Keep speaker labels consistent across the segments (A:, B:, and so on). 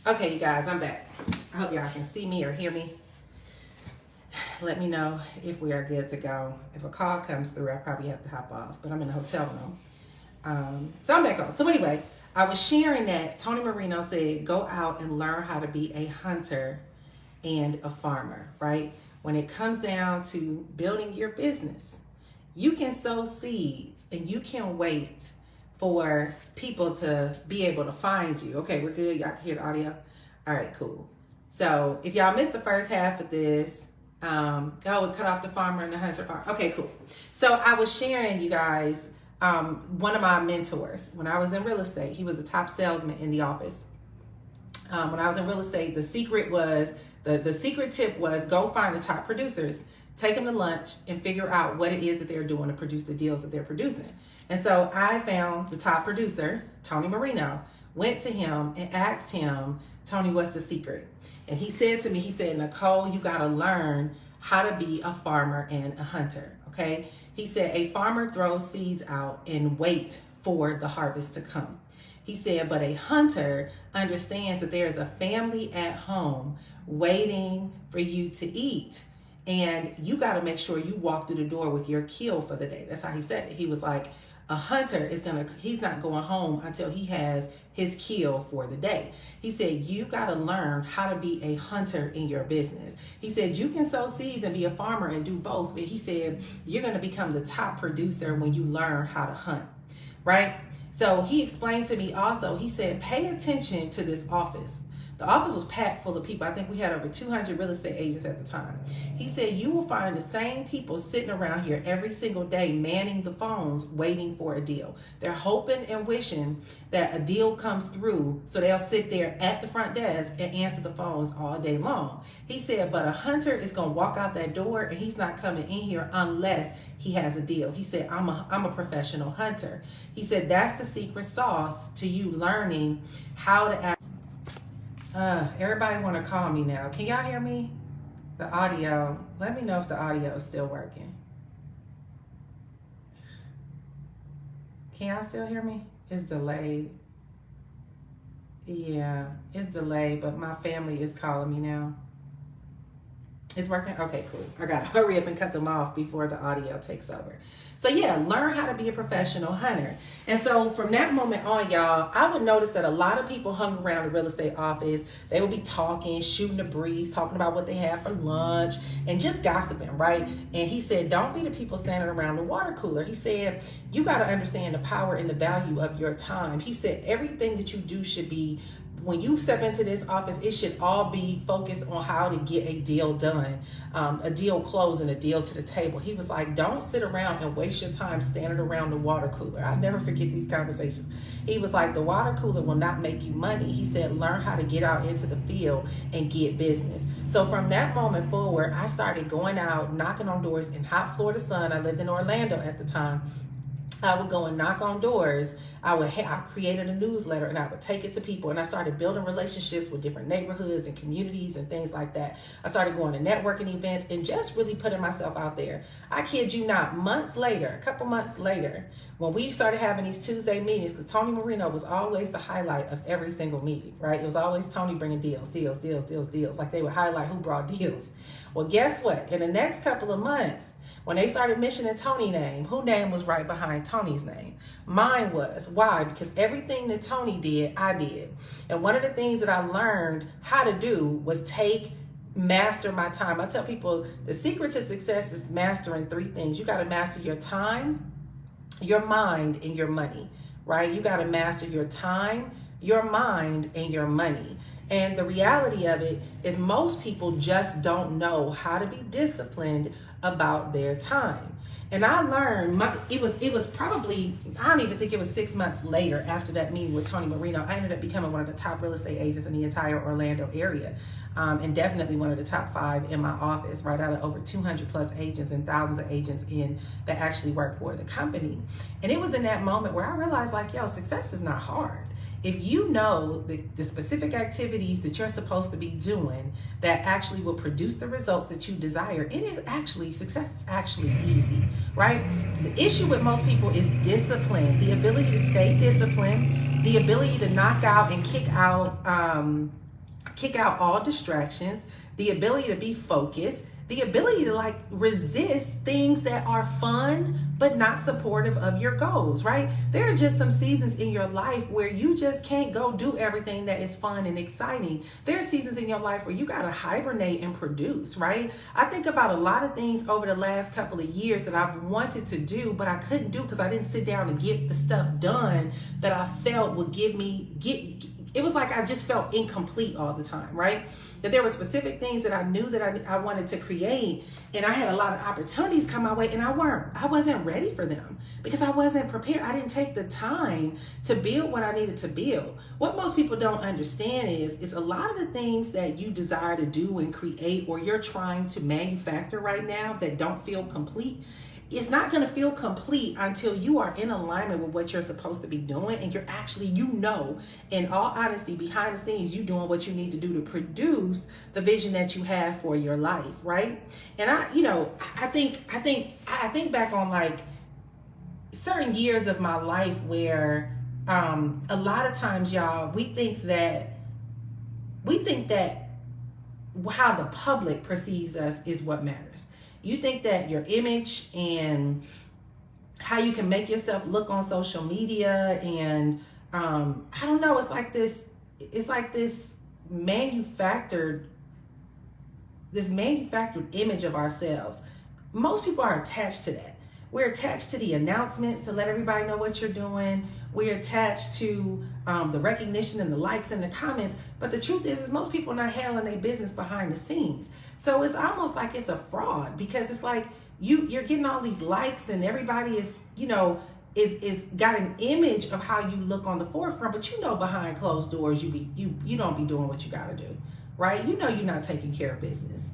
A: Okay, you guys, I'm back. I hope y'all can see me or hear me. Let me know if we are good to go. If a call comes through, I probably have to hop off, but I'm in a hotel room. So I'm back on. So anyway, I was sharing that Tony Marino said, go out and learn how to be a hunter and a farmer, right? When it comes down to building your business, you can sow seeds and you can wait for people to be able to find you. Okay, we're good. Y'all can hear the audio. All right, cool. So if y'all missed the first half of this, we cut off the farmer and the hunter part. Okay, cool. So I was sharing, you guys, one of my mentors when I was in real estate. He was a top salesman in the office. When I was in real estate, the secret was the secret tip was go find the top producers, take them to lunch, and figure out what it is that they're doing to produce the deals that they're producing. And so I found the top producer, Tony Marino, went to him and asked him, Tony, what's the secret? And he said to me, he said, Nicole, you got to learn how to be a farmer and a hunter, okay? He said, a farmer throws seeds out and wait for the harvest to come. He said, but a hunter understands that there is a family at home waiting for you to eat. And you got to make sure you walk through the door with your kill for the day. That's how he said it. He was like, a hunter he's not going home until he has his kill for the day. He said, you got to learn how to be a hunter in your business. He said, you can sow seeds and be a farmer and do both. But he said, you're going to become the top producer when you learn how to hunt, right? So he explained to me also, he said, pay attention to this office. The office was packed full of people. I think we had over 200 real estate agents at the time. He said, you will find the same people sitting around here every single day, manning the phones, waiting for a deal. They're hoping and wishing that a deal comes through, so they'll sit there at the front desk and answer the phones all day long. He said, but a hunter is going to walk out that door and he's not coming in here unless he has a deal. He said, I'm a professional hunter. He said, that's the secret sauce to you learning how to act. Everybody want to call me now. Can y'all hear me? The audio. Let me know if the audio is still working. Can y'all still hear me? It's delayed. Yeah, it's delayed, but my family is calling me now. It's working? Okay, cool. I gotta hurry up and cut them off before the audio takes over. So yeah, learn how to be a professional hunter. And so from that moment on, y'all, I would notice that a lot of people hung around the real estate office. They would be talking, shooting the breeze, talking about what they had for lunch and just gossiping, right? And he said, don't be the people standing around the water cooler. He said, you gotta understand the power and the value of your time. He said, everything that you do should be, when you step into this office, it should all be focused on how to get a deal done, a deal closed and a deal to the table. He was like, don't sit around and waste your time standing around the water cooler. I never forget these conversations. He was like, the water cooler will not make you money. He said, learn how to get out into the field and get business. So from that moment forward, I started going out, knocking on doors in hot Florida sun. I lived in Orlando at the time. I would go and knock on doors. I created a newsletter and I would take it to people, and I started building relationships with different neighborhoods and communities and things like that. I started going to networking events and just really putting myself out there. I kid you not, a couple months later, when we started having these Tuesday meetings, because Tony Marino was always the highlight of every single meeting, right? It was always Tony bringing deals. Like they would highlight who brought deals. Well, guess what? In the next couple of months, when they started mentioning Tony's name, whose name was right behind Tony's name? Mine was. Why? Because everything that Tony did, I did. And one of the things that I learned how to do was master my time. I tell people the secret to success is mastering three things. You got to master your time, your mind, and your money, right? You got to master your time, your mind, and your money. And the reality of it is most people just don't know how to be disciplined about their time. And I learned, it was probably, I don't even think it was 6 months later after that meeting with Tony Marino, I ended up becoming one of the top real estate agents in the entire Orlando area. And definitely one of the top 5 in my office, right out of over 200 plus agents and thousands of agents that actually work for the company. And it was in that moment where I realized, like, yo, success is not hard. If you know the specific activities that you're supposed to be doing that actually will produce the results that you desire, success is actually easy, right? The issue with most people is discipline, the ability to stay disciplined, the ability to knock out and kick out kick out all distractions, the ability to be focused, the ability to like resist things that are fun but not supportive of your goals, right? There are just some seasons in your life where you just can't go do everything that is fun and exciting. There are seasons in your life where you got to hibernate and produce, right? I think about a lot of things over the last couple of years that I've wanted to do, but I couldn't do because I didn't sit down and get the stuff done that I felt would it was like I just felt incomplete all the time, right? That there were specific things that I knew that I wanted to create, and I had a lot of opportunities come my way, and I wasn't ready for them because I wasn't prepared. I didn't take the time to build what I needed to build. What most people don't understand is a lot of the things that you desire to do and create, or you're trying to manufacture right now that don't feel complete, it's not going to feel complete until you are in alignment with what you're supposed to be doing, and you're actually, in all honesty, behind the scenes, you doing what you need to do to produce the vision that you have for your life, right? And I think back on like certain years of my life where a lot of times, y'all, we think that how the public perceives us is what matters. You think that your image and how you can make yourself look on social media, and I don't know, it's like this manufactured image of ourselves. Most people are attached to that. We're attached to the announcements to let everybody know what you're doing. We're attached to the recognition and the likes and the comments. But the truth is most people are not handling their business behind the scenes. So it's almost like it's a fraud, because it's like you're getting all these likes and everybody is got an image of how you look on the forefront, but behind closed doors you don't be doing what you gotta do, right? You're not taking care of business.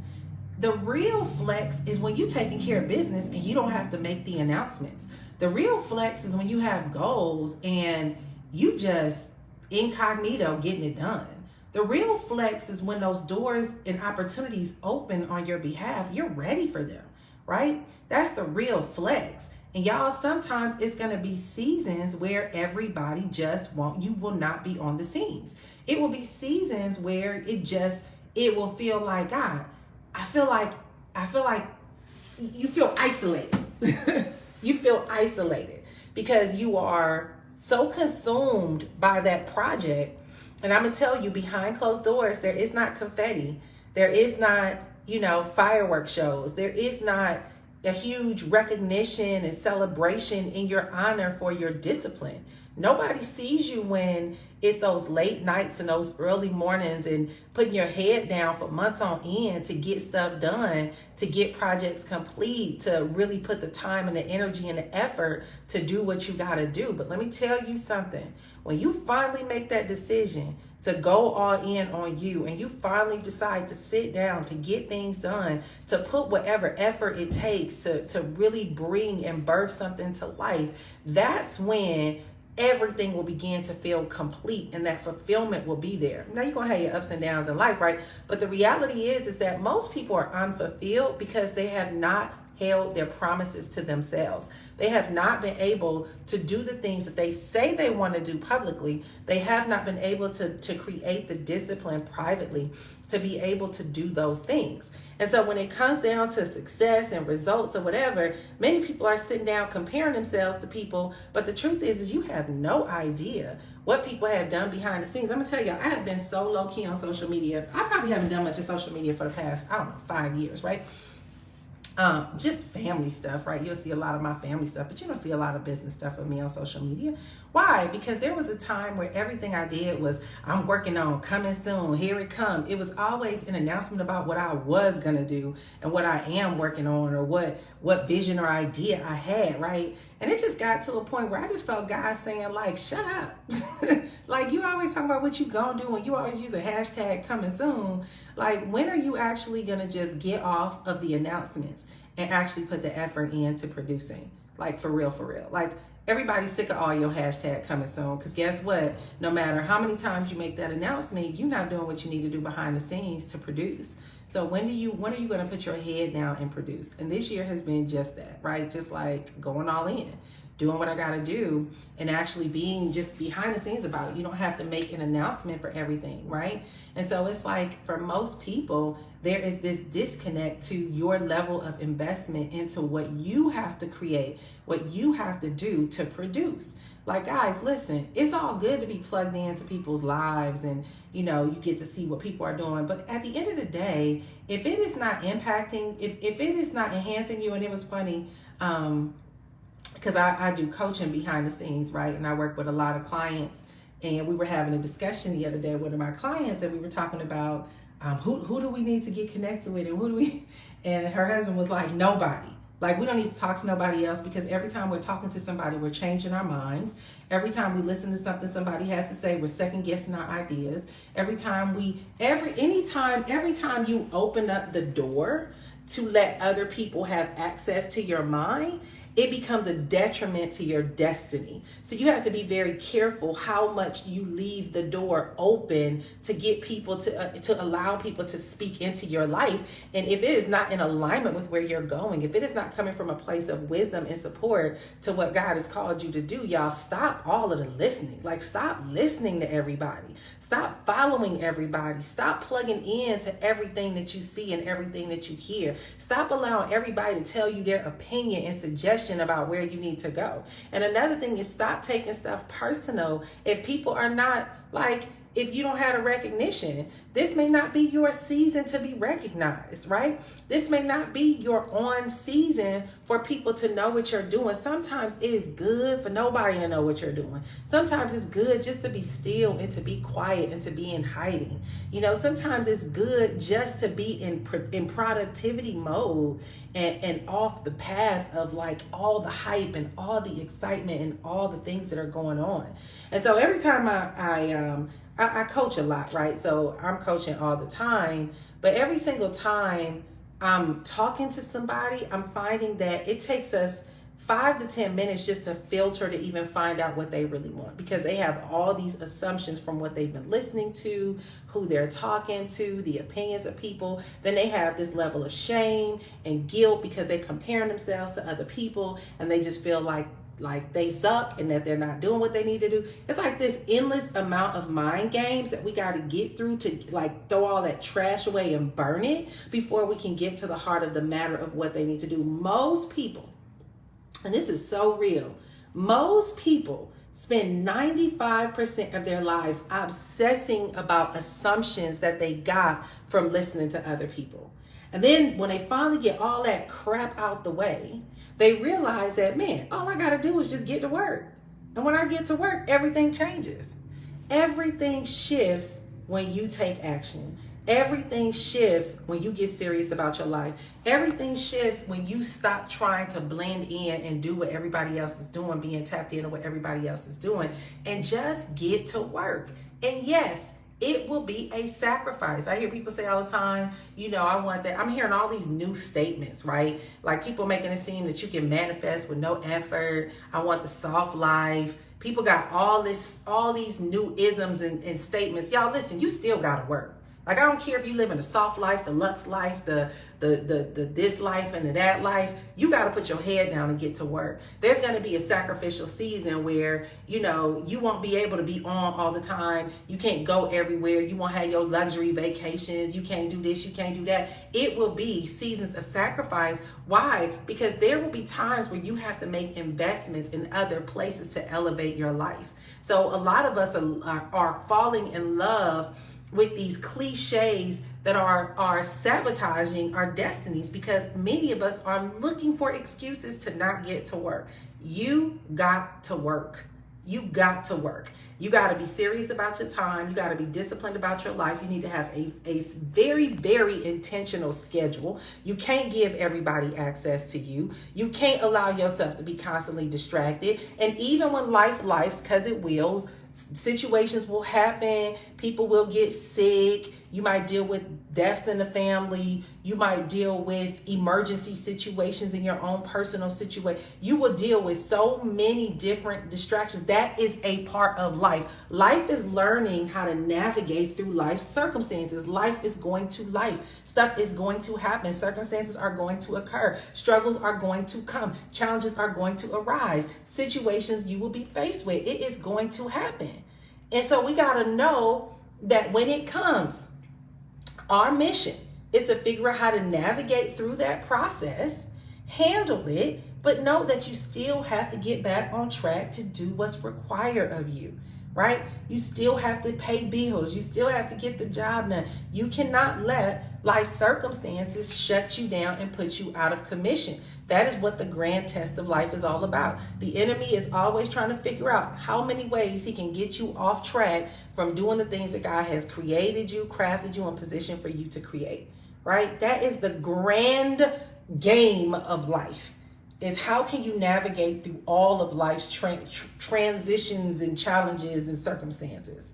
A: The real flex is when you're taking care of business and you don't have to make the announcements. The real flex is when you have goals and you just incognito getting it done. The real flex is when those doors and opportunities open on your behalf, you're ready for them, right? That's the real flex. And y'all, sometimes it's going to be seasons where everybody you will not be on the scenes. It will be seasons where it will feel like, God, I feel like you feel isolated. You feel isolated because you are so consumed by that project. And I'm going to tell you, behind closed doors, there is not confetti. There is not, fireworks shows. There is not a huge recognition and celebration in your honor for your discipline. Nobody sees you when it's those late nights and those early mornings and putting your head down for months on end to get stuff done, to get projects complete, to really put the time and the energy and the effort to do what you got to do. But let me tell you something. When you finally make that decision to go all in on you, and you finally decide to sit down, to get things done, to put whatever effort it takes to really bring and birth something to life, that's when everything will begin to feel complete, and that fulfillment will be there. Now, you're going to have your ups and downs in life, right? But the reality is that most people are unfulfilled because they have not held their promises to themselves. They have not been able to do the things that they say they want to do publicly. They have not been able to create the discipline privately to be able to do those things. And so when it comes down to success and results or whatever, many people are sitting down comparing themselves to people. But the truth is you have no idea what people have done behind the scenes. I'm going to tell you, I have been so low key on social media. I probably haven't done much in social media for the past, 5 years, right? Just family stuff, right? You'll see a lot of my family stuff, but you don't see a lot of business stuff of me on social media. Why? Because there was a time where everything I did was, I'm working on, coming soon, here it come. It was always an announcement about what I was going to do and what I am working on, or what vision or idea I had, right? And it just got to a point where I just felt God saying, like, shut up. Like, you always talk about what you gonna do, and you always use a hashtag coming soon. Like, when are you actually gonna just get off of the announcements and actually put the effort into producing? Like, for real, for real. Like, everybody's sick of all your hashtag coming soon, because guess what? No matter how many times you make that announcement, you're not doing what you need to do behind the scenes to produce. So when are you going to put your head down and produce? And this year has been just that, right? Just like going all in. doing what I got to do, and actually being just behind the scenes about it. You don't have to make an announcement for everything, right? And so it's like for most people, there is this disconnect to your level of investment into what you have to create, what you have to do to produce. Like, guys, listen, it's all good to be plugged into people's lives and, you know, you get to see what people are doing. But at the end of the day, if it is not impacting, if it is not enhancing you, and it was funny, because I do coaching behind the scenes, right? And I work with a lot of clients. And we were having a discussion the other day with one of my clients, and we were talking about who do we need to get connected with, and who do we, and her husband was like, nobody. Like, we don't need to talk to nobody else, because every time we're talking to somebody, we're changing our minds. Every time we listen to something somebody has to say, we're second guessing our ideas. Every time you open up the door to let other people have access to your mind, it becomes a detriment to your destiny. So you have to be very careful how much you leave the door open to get people to allow people to speak into your life. And if it is not in alignment with where you're going, if it is not coming from a place of wisdom and support to what God has called you to do, y'all, stop all of the listening. Like, stop listening to everybody. Stop following everybody. Stop plugging in to everything that you see and everything that you hear. Stop allowing everybody to tell you their opinion and suggestion about where you need to go. And another thing is, stop taking stuff personal. If people are not, like, if you don't have a recognition, this may not be your season to be recognized, right? This may not be your on season for people to know what you're doing. Sometimes it is good for nobody to know what you're doing. Sometimes it's good just to be still and to be quiet and to be in hiding. You know, sometimes it's good just to be in productivity mode and off the path of like all the hype and all the excitement and all the things that are going on. And so every time I coach a lot, right? So I'm coaching all the time, but every single time I'm talking to somebody, I'm finding that it takes us 5 to 10 minutes just to filter to even find out what they really want, because they have all these assumptions from what they've been listening to, who they're talking to, the opinions of people. Then they have this level of shame and guilt because they're comparing themselves to other people, and they just feel like they suck and that they're not doing what they need to do. It's like this endless amount of mind games that we got to get through to like throw all that trash away and burn it before we can get to the heart of the matter of what they need to do. Most people, and this is so real, most people spend 95% of their lives obsessing about assumptions that they got from listening to other people. And then when they finally get all that crap out the way, they realize that, man, all I got to do is just get to work. And when I get to work, everything changes. Everything shifts when you take action. Everything shifts when you get serious about your life. Everything shifts when you stop trying to blend in and do what everybody else is doing, being tapped into what everybody else is doing, and just get to work. And yes, it will be a sacrifice. I hear people say all the time, you know, I want that. I'm hearing all these new statements, right? Like people making it seem that you can manifest with no effort. I want the soft life. People got all these new isms and statements. Y'all, listen, you still got to work. Like, I don't care if you live in a soft life, the luxe life, the this life and the that life. You got to put your head down and get to work. There's going to be a sacrificial season where, you know, you won't be able to be on all the time. You can't go everywhere. You won't have your luxury vacations. You can't do this. You can't do that. It will be seasons of sacrifice. Why? Because there will be times where you have to make investments in other places to elevate your life. So a lot of us are falling in love with these cliches that are sabotaging our destinies, because many of us are looking for excuses to not get to work. You got to work. You got to work. You got to be serious about your time. You got to be disciplined about your life. You need to have a very, very intentional schedule. You can't give everybody access to you. You can't allow yourself to be constantly distracted. And even when life, because it wills, Situations will happen. People will get sick. You might deal with deaths in the family. You might deal with emergency situations in your own personal situation. You will deal with so many different distractions. That is a part of life. Life is learning how to navigate through life's circumstances. Life is going to life. Stuff is going to happen. Circumstances are going to occur. Struggles are going to come. Challenges are going to arise. Situations you will be faced with. It is going to happen. And so we got to know that when it comes, our mission is to figure out how to navigate through that process, handle it, but know that you still have to get back on track to do what's required of you, right? You still have to pay bills. You still have to get the job done. You cannot let life circumstances shut you down and put you out of commission. That is what the grand test of life is all about. The enemy is always trying to figure out how many ways he can get you off track from doing the things that God has created you, crafted you, and positioned for you to create, right? That is the grand game of life, is how can you navigate through all of life's transitions and challenges and circumstances.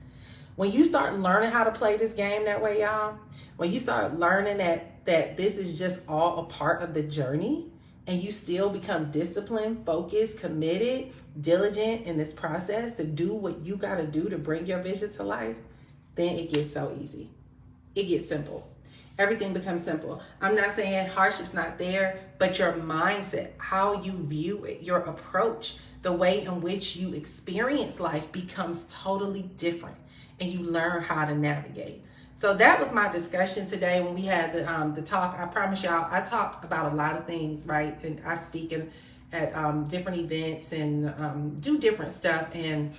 A: When you start learning how to play this game that way, y'all, when you start learning that this is just all a part of the journey, and you still become disciplined, focused, committed, diligent in this process to do what you got to do to bring your vision to life, then it gets so easy. It gets simple. Everything becomes simple. I'm not saying hardship's not there, but your mindset, how you view it, your approach, the way in which you experience life becomes totally different, and you learn how to navigate. So that was my discussion today when we had the talk. I promise y'all, I talk about a lot of things, right? And I speak at different events and do different stuff. And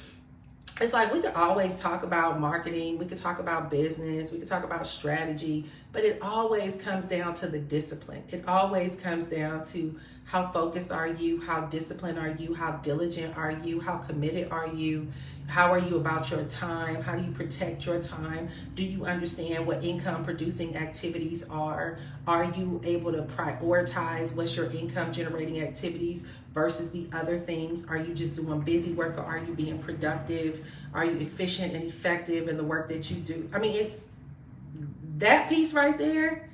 A: it's like we could always talk about marketing. We could talk about business. We could talk about strategy. But it always comes down to the discipline. It always comes down to how focused are you? How disciplined are you? How diligent are you? How committed are you? How are you about your time? How do you protect your time? Do you understand what income producing activities are? Are you able to prioritize what's your income generating activities versus the other things? Are you just doing busy work, or are you being productive? Are you efficient and effective in the work that you do? I mean, it's that piece right there.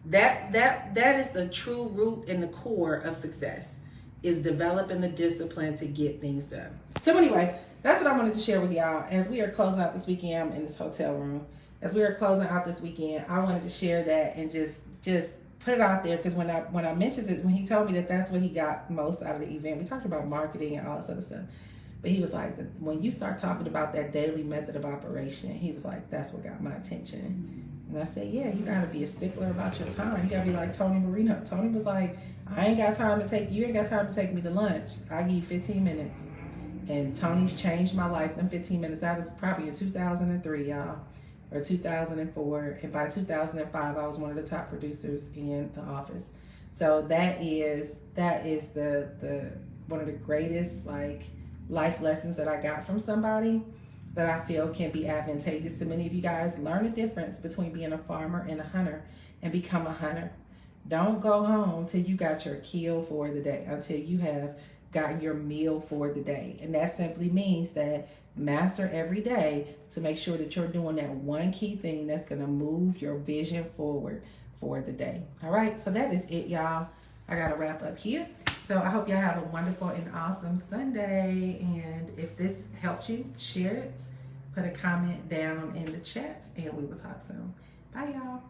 A: That is the true root and the core of success, is developing the discipline to get things done. So anyway, that's what I wanted to share with y'all. As we are closing out this weekend, I'm in this hotel room. As we are closing out this weekend, I wanted to share that and just put it out there, because when I mentioned it, when he told me that that's what he got most out of the event, we talked about marketing and all this other stuff. But he was like, when you start talking about that daily method of operation, he was like, that's what got my attention. And I said, yeah, you got to be a stickler about your time. You got to be like Tony Marino. Tony was like, you ain't got time to take me to lunch. I give you 15 minutes. And Tony's changed my life in 15 minutes. That was probably in 2003, y'all, or 2004. And by 2005, I was one of the top producers in The Office. So that is the one of the greatest life lessons that I got from somebody, that I feel can be advantageous to many of you guys. Learn the difference between being a farmer and a hunter, and become a hunter. Don't go home till you got your kill for the day, until you have gotten your meal for the day. And that simply means that master every day to make sure that you're doing that one key thing that's going to move your vision forward for the day. All right, so that is it, y'all. I got to wrap up here. So I hope y'all have a wonderful and awesome Sunday. And if this helped you, share it. Put a comment down in the chat, and we will talk soon. Bye, y'all.